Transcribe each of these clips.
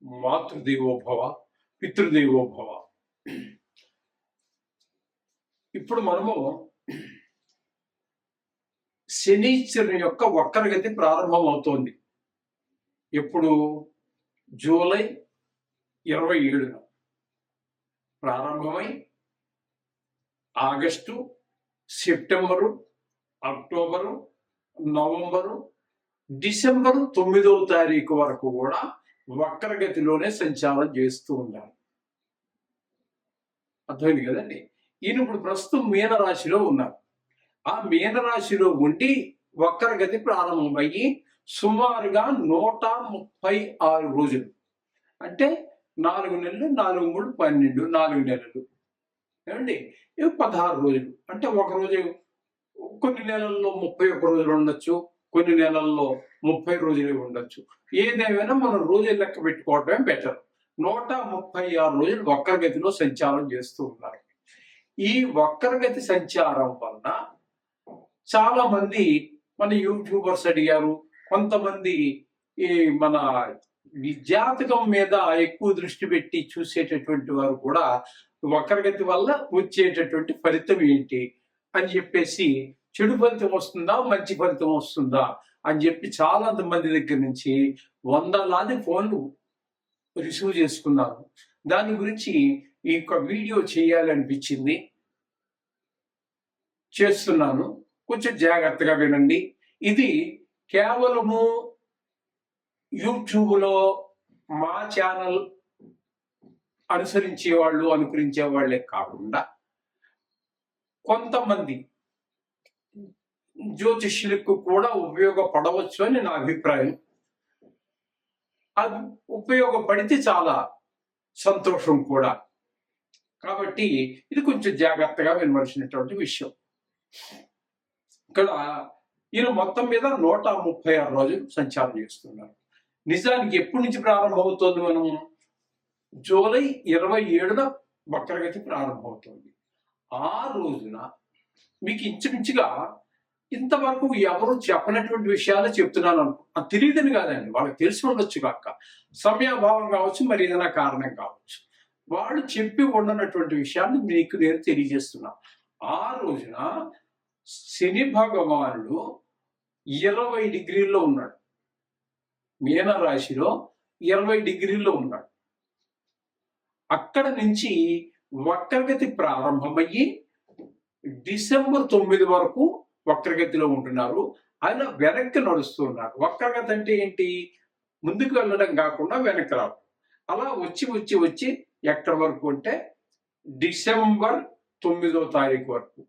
మాతృదేవోభవ, పితృదేవోభవ. ఇప్పుడు మనము శనీశ్వరుని యొక్క వక్రగతి ప్రారంభం అవుతోంది. ఎప్పుడు? జూలై 27న ప్రారంభమై August, September, October, November, December 9వ తారీఖు వరకు కూడా వక్రగతిలోనే సంచారం చేస్తూ ఉండాలి. అర్థమైంది కదండి. ఈయన ఇప్పుడు ప్రస్తుతం మీనరాశిలో ఉన్నారు. ఆ మీనరాశిలో ఉండి వక్రగతి ప్రారంభమయ్యి సుమారుగా 136 రోజులు, అంటే 4 నెలలు, 4 3 12, 4 నెలలు ఏమండి, 16 రోజులు. అంటే ఒక రోజు, కొన్ని నెలల్లో 31 రోజులు ఉండొచ్చు, కొన్ని నెలల్లో 30 రోజులు ఉండొచ్చు. ఏదేమైనా మనం రోజులు లెక్క పెట్టుకోవడమే బెటర్. 136 రోజులు వక్రగతిలో సంచారం చేస్తూ ఉన్నారు. ఈ వక్రగతి సంచారం వలన చాలా మంది మన యూట్యూబర్స్ అడిగారు, కొంతమంది ఈ మన జాతకం మీద ఎక్కువ దృష్టి పెట్టి చూసేటటువంటి వారు కూడా వక్రగతి వల్ల వచ్చేటటువంటి ఫలితం ఏంటి అని చెప్పేసి, చెడు ఫలితం వస్తుందా మంచి ఫలితం వస్తుందా అని చెప్పి చాలా మంది దగ్గర నుంచి వందలాది ఫోన్లు రిసీవ్ చేసుకున్నాను. దాని గురించి ఈ యొక్క వీడియో చేయాలనిపించింది, చేస్తున్నాను. కొంచెం జాగ్రత్తగా వినండి. ఇది కేవలము యూట్యూబ్లో మా ఛానల్ అనుసరించే వాళ్ళు, అనుకరించే వాళ్ళే కాకుండా కొంతమంది జ్యోతిష్యులకు కూడా ఉపయోగపడవచ్చు అని నా అభిప్రాయం. అది ఉపయోగపడితే చాలా సంతోషం కూడా. కాబట్టి ఇది కొంచెం జాగ్రత్తగా వినవలసినటువంటి విషయం. ఇక్కడ ఈయన మొత్తం మీద 136 రోజులు సంచారం చేస్తున్నారు. నిజానికి ఎప్పటి నుంచి ప్రారంభమవుతోంది? మనం జూలై 27న వక్రగతి ప్రారంభమవుతోంది. ఆ రోజున మీకు ఇంచుమించుగా ఇంతవరకు ఎవరు చెప్పనటువంటి విషయాలు చెప్తున్నాను అనుకో. అది తెలియదని కాదండి, వాళ్ళకి తెలిసి ఉండొచ్చు కాక, సమయాభావం కావచ్చు, మరి ఏదైనా కారణం కావచ్చు. వాళ్ళు చెప్పి ఉండనటువంటి విషయాన్ని మీకు నేను తెలియజేస్తున్నా. ఆ రోజున శని భగవానుడు 20 డిగ్రీల్లో ఉన్నాడు. మీనరాశిలో 20 డిగ్రీల్లో ఉన్నాడు. అక్కడ నుంచి వక్రగతి ప్రారంభమయ్యి డిసెంబర్ 9 వరకు వక్రగతిలో ఉంటున్నారు. ఆయన వెనక్కి నడుస్తూ ఉన్నారు. వక్రగతి అంటే ఏంటి? ముందుకు వెళ్ళడం కాకుండా వెనక్కి రావడం. అలా వచ్చి వచ్చి వచ్చి ఎక్కడి వరకు అంటే డిసెంబర్ 9వ తారీఖు వరకు.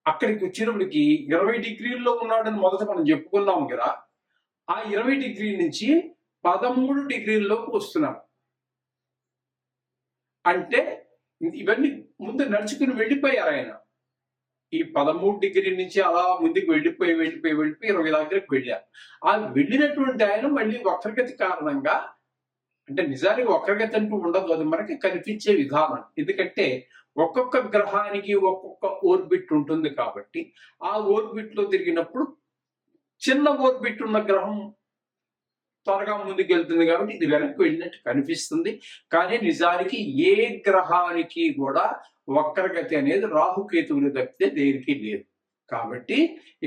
అక్కడికి వచ్చినప్పటికి 20 డిగ్రీల్లో ఉన్నాడని మొదట మనం చెప్పుకున్నాం కదా. ఆ 20 డిగ్రీ నుంచి 13 డిగ్రీల్లోకి వస్తున్నారు. అంటే ఇవన్నీ ముందు నడుచుకుని వెళ్ళిపోయారు ఆయన. ఈ 13 డిగ్రీ నుంచి అలా ముందుకు వెళ్ళిపోయి 20 దగ్గరికి వెళ్ళారు. ఆ వెళ్ళినటువంటి ఆయన మళ్ళీ వక్రగతి కారణంగా, అంటే నిజానికి వక్రగతి అంటూ ఉండదు, అది మనకి కనిపించే విధానం. ఎందుకంటే ఒక్కొక్క గ్రహానికి ఒక్కొక్క ఓర్బిట్ ఉంటుంది కాబట్టి, ఆ ఓర్బిట్ లో తిరిగినప్పుడు చిన్న ఓర్బిట్ ఉన్న గ్రహం త్వరగా ముందుకు వెళ్తుంది కాబట్టి ఇది వెనక్కి వెళ్ళినట్టు కనిపిస్తుంది. కానీ నిజానికి ఏ గ్రహానికి కూడా వక్రగతి అనేది రాహుకేతువులు తప్పితే దేనికి లేదు. కాబట్టి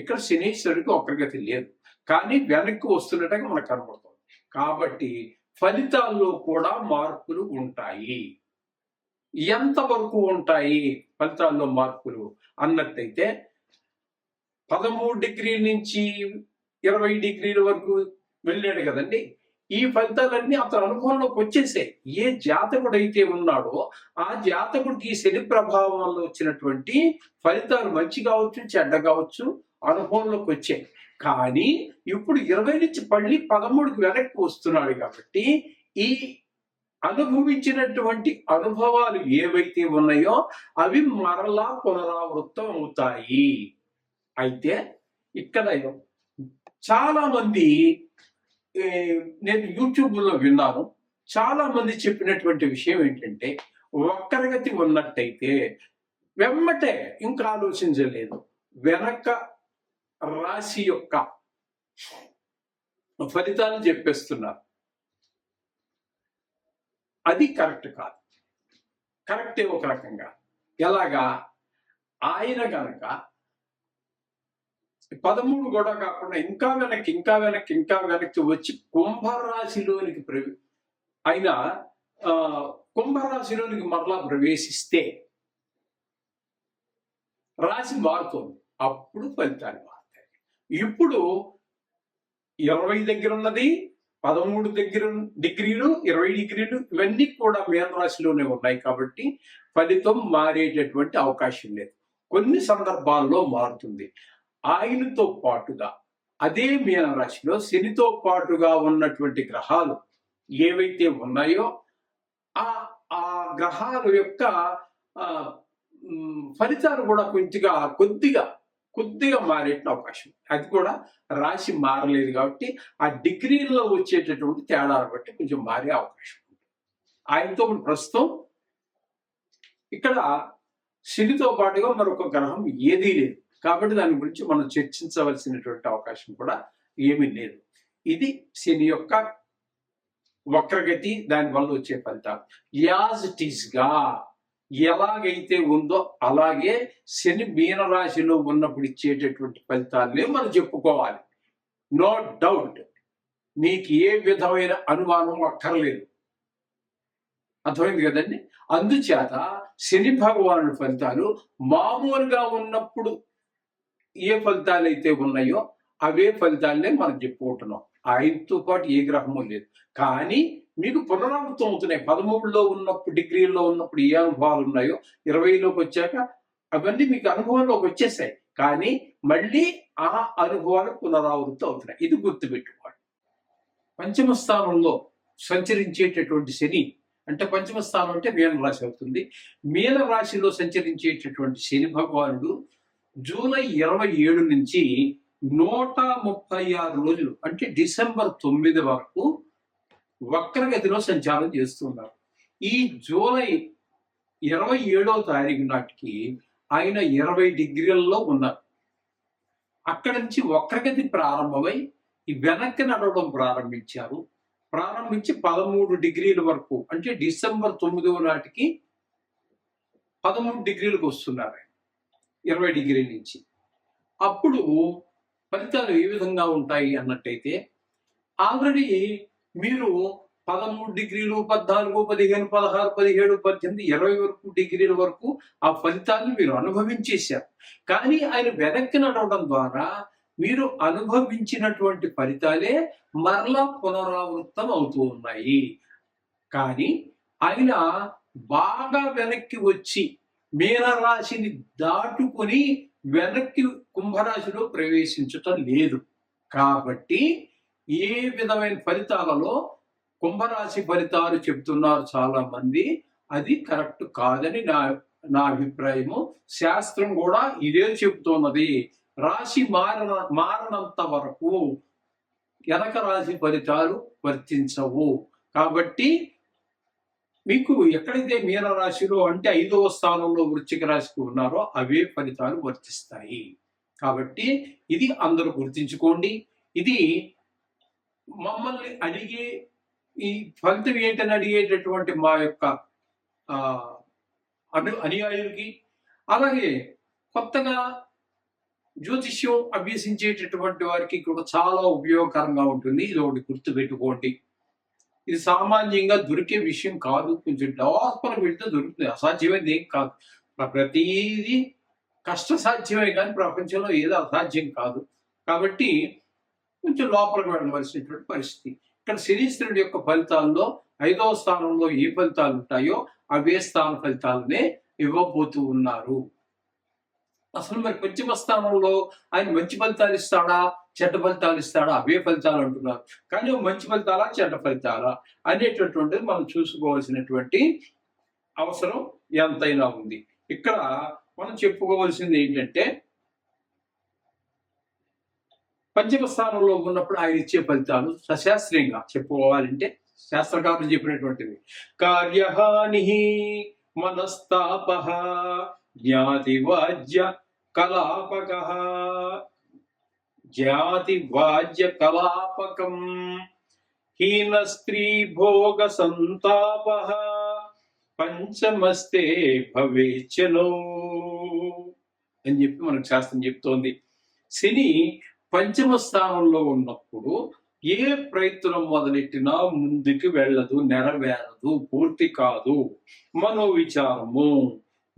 ఇక్కడ శనీశ్వరుడికి వక్రగతి లేదు, కానీ వెనక్కి వస్తున్నట్టుగా మనకు కనబడుతుంది. కాబట్టి ఫలితాల్లో కూడా మార్పులు ఉంటాయి. ఎంతవరకు ఉంటాయి ఫలితాల్లో మార్పులు అన్నట్టయితే, 13 డిగ్రీల నుంచి 20 డిగ్రీల వరకు వెళ్ళాడు కదండి. ఈ ఫలితాలన్నీ అతని అనుభవంలోకి వచ్చేసాయి. ఏ జాతకుడైతే ఉన్నాడో ఆ జాతకుడికి శని ప్రభావం వల్ల వచ్చినటువంటి ఫలితాలు మంచి కావచ్చు, చెడ్డ కావచ్చు, అనుభవంలోకి వచ్చాయి. కానీ ఇప్పుడు 20 నుంచి మళ్ళీ 13కి వెనక్కి వస్తున్నాడు కాబట్టి ఈ అనుభవించినటువంటి అనుభవాలు ఏవైతే ఉన్నాయో అవి మరలా పునరావృతం అవుతాయి. అయితే ఇక్కడ చాలా మంది, నేను యూట్యూబ్లో విన్నాను, చాలా మంది చెప్పినటువంటి విషయం ఏంటంటే, వక్రగతి ఉన్నట్టయితే వెమ్మటే ఇంకా ఆలోచించలేదు, వెనక రాశి యొక్క ఫలితాలు చెప్పేస్తున్నారు. అది కరెక్ట్ కాదు. కరెక్టే ఒక రకంగా. ఎలాగా? ఆయన కనుక 13 కూడా కాకుండా ఇంకా వెనక్కి వచ్చి కుంభరాశిలోనికి ఆయన కుంభరాశిలోనికి మరలా ప్రవేశిస్తే రాశి మారుతుంది. అప్పుడు ఫలితాలు మారుతాయి. ఇప్పుడు 20 దగ్గర ఉన్నది 13 డిగ్రీలు 20 డిగ్రీలు ఇవన్నీ కూడా మీన రాశిలోనే ఉన్నాయి కాబట్టి ఫలితం మారేటటువంటి అవకాశం లేదు. కొన్ని సందర్భాల్లో మారుతుంది. ఆయనతో పాటుగా అదే మీన రాశిలో శనితో పాటుగా ఉన్నటువంటి గ్రహాలు ఏవైతే ఉన్నాయో ఆ గ్రహాల యొక్క ఫలితాలు కూడా కొద్దిగా మారేట అవకాశం. అది కూడా రాశి మారలేదు కాబట్టి ఆ డిగ్రీల్లో వచ్చేటటువంటి తేడాలు బట్టి కొంచెం మారే అవకాశం ఉంది. ఆయనతో ప్రస్తుతం ఇక్కడ శనితో పాటుగా మరొక గ్రహం ఏదీ లేదు కాబట్టి దాని గురించి మనం చర్చించవలసినటువంటి అవకాశం కూడా ఏమీ లేదు. ఇది శని యొక్క వక్రగతి, దానివల్ల వచ్చే ఫలితాలు. యాజ్ ఇట్ ఈస్ గా ఎలాగైతే ఉందో అలాగే శని మీన రాశిలో ఉన్నప్పుడు ఇచ్చేటటువంటి ఫలితాలనే మనం చెప్పుకోవాలి. నో డౌట్, మీకు ఏ విధమైన అనుమానం అక్కర్లేదు. అర్థమైంది కదండి. అందుచేత శని భగవానుడి ఫలితాలు మామూలుగా ఉన్నప్పుడు ఏ ఫలితాలు అయితే ఉన్నాయో అవే ఫలితాలనే మనం చెప్పుకుంటున్నాం. ఆయనతో పాటు ఏ గ్రహము లేదు. కానీ మీకు పునరావృతం అవుతున్నాయి. 13లో ఉన్నప్పుడు డిగ్రీల్లో ఉన్నప్పుడు ఏ అనుభవాలు ఉన్నాయో 20లోకి వచ్చాక అవన్నీ మీకు అనుభవంలోకి వచ్చేసాయి. కానీ మళ్ళీ ఆ అనుభవాలు పునరావృతం అవుతున్నాయి. ఇది గుర్తుపెట్టుకోండి. పంచమ స్థానంలో సంచరించేటటువంటి శని అంటే పంచమ స్థానం అంటే మీన రాశి అవుతుంది. మీన రాశిలో సంచరించేటటువంటి శని భగవానుడు జూలై 27 నుంచి 136 రోజులు అంటే డిసెంబర్ 9 వరకు వక్రగతిలో సంచారం చేస్తున్నారు. ఈ జూలై 27వ తారీఖు నాటికి ఆయన 20 డిగ్రీలలో ఉన్నారు. అక్కడి నుంచి వక్రగతి ప్రారంభమై వెనక్కి నడవడం ప్రారంభించి 13 డిగ్రీల వరకు అంటే డిసెంబర్ 9వ నాటికి 13 డిగ్రీలకు వస్తున్నారు 20 డిగ్రీల నుంచి. అప్పుడు ఫలితాలు ఏ విధంగా ఉంటాయి అన్నట్టయితే ఆల్రెడీ మీరు 13 డిగ్రీలు 14, 15, 16, 17, 18, 20 వరకు డిగ్రీల వరకు ఆ ఫలితాలను మీరు అనుభవించేశారు. కానీ ఆయన వెనక్కి నడవడం ద్వారా మీరు అనుభవించినటువంటి ఫలితాలే మరలా పునరావృతం అవుతూ ఉన్నాయి. కానీ ఆయన బాగా వెనక్కి వచ్చి మీనరాశిని దాటుకొని వెనక్కి కుంభరాశిలో ప్రవేశించటం లేదు. కాబట్టి ఏ విధమైన ఫలితాలలో కుంభరాశి ఫలితాలు చెప్తున్నారు చాలా మంది, అది కరెక్ట్ కాదని నా అభిప్రాయము. శాస్త్రం కూడా ఇదే చెబుతున్నది. రాశి మారనంత వరకు వెనక రాశి ఫలితాలు వర్తించవు. కాబట్టి మీకు ఎక్కడైతే మీన రాశిలో అంటే 5వ స్థానంలో వృశ్చిక రాశికి ఉన్నారో అవే ఫలితాలు వర్తిస్తాయి. కాబట్టి ఇది అందరూ గుర్తించుకోండి. ఇది మమ్మల్ని అడిగే ఈ ఫలితం ఏంటని అడిగేటటువంటి మా యొక్క అనుయాయులకి, అలాగే కొత్తగా జ్యోతిష్యం అభ్యసించేటటువంటి వారికి కూడా చాలా ఉపయోగకరంగా ఉంటుంది. ఇది ఒకటి గుర్తుపెట్టుకోండి. ఇది సామాన్యంగా దొరికే విషయం కాదు. కొంచెం లోపల వెళ్తే దొరుకుతుంది. అసాధ్యమైనది ఏం కాదు. ప్రతిదీ కష్టసాధ్యమే కానీ ప్రపంచంలో ఏదో అసాధ్యం కాదు. కాబట్టి కొంచెం లోపలికి వెళ్ళవలసినటువంటి పరిస్థితి. ఇక్కడ శనీశ్వరుడి యొక్క ఫలితాల్లో 5వ స్థానంలో ఏ ఫలితాలు ఉంటాయో అవే స్థాన ఫలితాలనే ఇవ్వబోతూ ఉన్నారు. అసలు మరి పంచమ స్థానంలో ఆయన మంచి ఫలితాలు ఇస్తాడా చెడ్డ ఫలితాలు ఇస్తాడా? అవే ఫలితాలు అంటున్నారు. కానీ మంచి ఫలితాలా చెడ్డ ఫలితాలా అనేటటువంటిది మనం చూసుకోవాల్సినటువంటి అవసరం ఎంతైనా ఉంది. ఇక్కడ మనం చెప్పుకోవాల్సింది ఏంటంటే పంచమ స్థానంలో ఉన్నప్పుడు ఆయన ఇచ్చే ఫలితాలు సశాస్త్రీయంగా చెప్పుకోవాలంటే శాస్త్రకారులు చెప్పినటువంటివి. కార్యహాని మనస్తాప జ్ఞాతి వాజ్య కలాపకం హీన స్త్రీ భోగ సంతాప పంచమస్తే భవేచనో అని చెప్పి మనకు శాస్త్రం చెప్తోంది. శని పంచమ స్థానంలో ఉన్నప్పుడు ఏ ప్రయత్నం మొదలెట్టినా ముందుకు వెళ్ళదు, నెరవేరదు, పూర్తి కాదు. మనోవిచారము,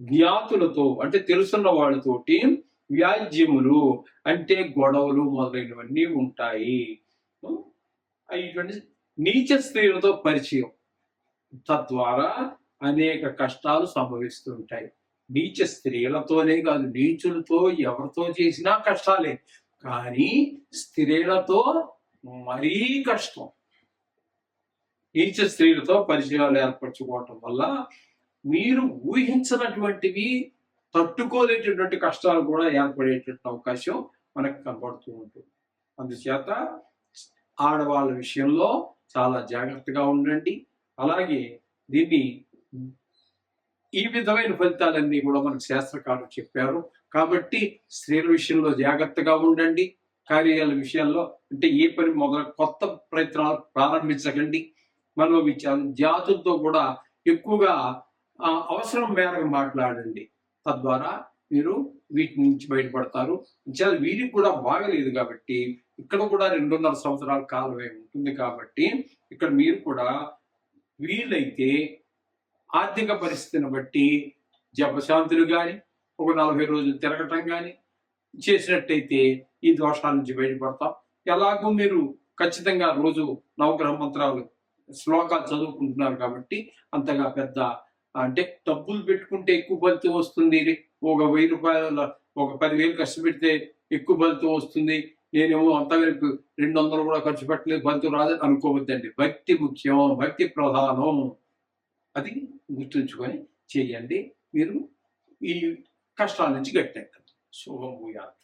జ్ఞాతులతో అంటే తెలుసున్న వాళ్ళతోటి వ్యాజ్యములు అంటే గొడవలు మొదలైనవన్నీ ఉంటాయి. ఇటువంటి నీచ స్త్రీలతో పరిచయం, తద్వారా అనేక కష్టాలు సంభవిస్తుంటాయి. నీచ స్త్రీలతోనే కాదు, నీచులతో ఎవరితో చేసినా కష్టాలే, కానీ స్త్రీలతో మరీ కష్టం. నీచ స్త్రీలతో పరిచయాలు ఏర్పరచుకోవటం వల్ల మీరు ఊహించినటువంటివి, తట్టుకోలేటటువంటి కష్టాలు కూడా ఏర్పడేటువంటి అవకాశం మనకు కనబడుతూ ఉంటుంది. అందుచేత ఆడవాళ్ళ విషయంలో చాలా జాగ్రత్తగా ఉండండి. అలాగే దీన్ని ఈ విధమైన ఫలితాలన్నీ కూడా మనకు శాస్త్రకారులు చెప్పారు. కాబట్టి స్త్రీల విషయంలో జాగ్రత్తగా ఉండండి. కార్యాల విషయాల్లో అంటే ఏ పని కొత్త ప్రయత్నాలు ప్రారంభించకండి. మనోవిచారం, జాతులతో కూడా ఎక్కువగా అవసరం మేరకు మాట్లాడండి. తద్వారా మీరు వీటి నుంచి బయటపడతారు. వీరికి కూడా బాగలేదు కాబట్టి ఇక్కడ కూడా 2.5 సంవత్సరాల కాలమే ఉంటుంది కాబట్టి ఇక్కడ మీరు కూడా వీలైతే ఆర్థిక పరిస్థితిని బట్టి జపశాంతులు కానీ, ఒక 40 రోజులు తిరగటం కానీ చేసినట్టయితే ఈ దోషాల నుంచి బయటపడతాం. ఎలాగో మీరు ఖచ్చితంగా రోజు నవగ్రహ మంత్రాలు, శ్లోకాలు చదువుకుంటున్నారు కాబట్టి అంతగా పెద్ద అంటే డబ్బులు పెట్టుకుంటే ఎక్కువ ఫలితం వస్తుంది, ఒక 1000 రూపాయల ఒక 10,000 కష్టపెడితే ఎక్కువ ఫలితం వస్తుంది, నేనేమో అంతవరకు 200 కూడా ఖర్చు పెట్టలేదు ఫలితం రాదని అనుకోవద్దండి. భక్తి ముఖ్యం, భక్తి ప్రధానం. అది గుర్తుంచుకొని చేయండి. మీరు ఈ కష్టాల నుంచి గట్టెక్కదు. శుభం భూయాత్.